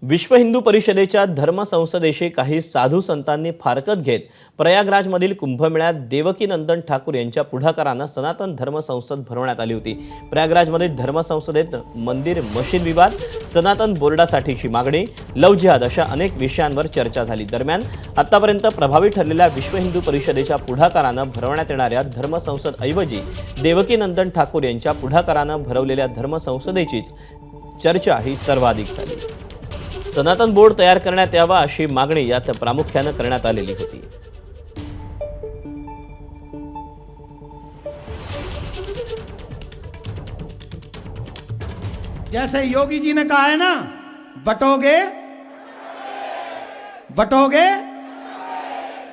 विश्व हिंदू परिषदेच्या धर्मसंसदेशी काही साधू संतांनी फारकत घेत प्रयागराजमधील कुंभमेळ्यात देवकीनंदन ठाकूर यांच्या पुढाकाराने सनातन धर्मसंसद भरवण्यात आली होती। प्रयागराजमधील धर्मसंसदेत मंदिर मशीद विवाद, सनातन बोर्डासाठीची मागणी, लव जिहाद अशा अनेक विषयांवर चर्चा झाली। दरम्यान आतापर्यंत प्रभावी ठरलेल्या विश्व हिंदू परिषदेच्या पुढाकाराने भरवण्यात येणाऱ्या धर्मसंसद ऐवजी देवकीनंदन ठाकूर यांच्या पुढाकाराने भरवलेल्या धर्मसंसदेचीच चर्चा ही सर्वाधिक झाली। सनातन बोर्ड तयार करण्यात यावा अशी मागणी यात प्रामुख्याने करण्यात आलेली होती। जैसे योगी जी ने कहा है ना, बटोगे बटोगे,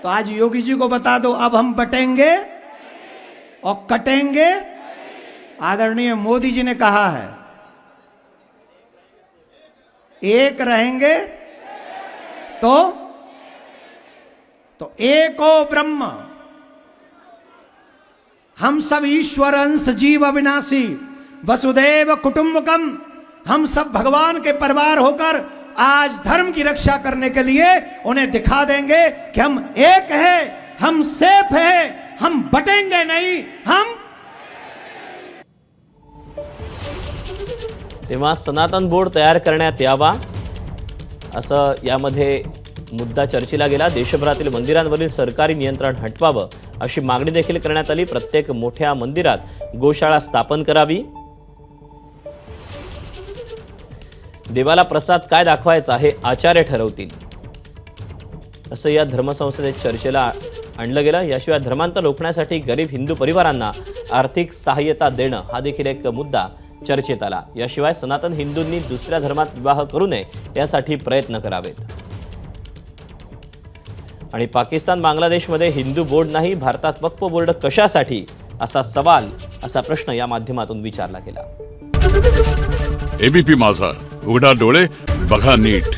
तो आज योगी जी को बता दो, अब हम बटेंगे और कटेंगे। आदरणीय मोदी जी ने कहा है, एक रहेंगे तो एको ब्रह्म, हम सब ईश्वर अंश जीव अविनाशी वसुदेव कुटुंबकम, हम सब भगवान के परिवार होकर आज धर्म की रक्षा करने के लिए उन्हें दिखा देंगे कि हम एक हैं, हम सेफ हैं, हम बटेंगे नहीं, हम। तेव्हा सनातन बोर्ड तयार करण्यात यावा असं यामध्ये मुद्दा चर्चेला गेला। देशभरातील मंदिरांवरील सरकारी नियंत्रण हटवावं अशी मागणी देखील करण्यात आली। प्रत्येक मोठ्या मंदिरात गोशाळा स्थापन करावी, देवाला प्रसाद काय दाखवायचा हे आचार्य ठरवतील असं या धर्मसंसदेत चर्चेला आणलं गेलं। याशिवाय धर्मांतर रोखण्यासाठी गरीब हिंदू परिवारांना आर्थिक सहाय्यता देणं हा देखील एक मुद्दा चर्चेत आला। याशिवाय सनातन हिंदूंनी दुसऱ्या धर्मात विवाह करू नये यासाठी प्रयत्न करावेत। आणि पाकिस्तान बांगलादेशमध्ये हिंदू बोर्ड नाही, भारतात वक्फ बोर्ड कशासाठी असा सवाल, असा प्रश्न या माध्यमातून विचारला गेला। एबीपी माझा, उघडा डोळे बघा नीट।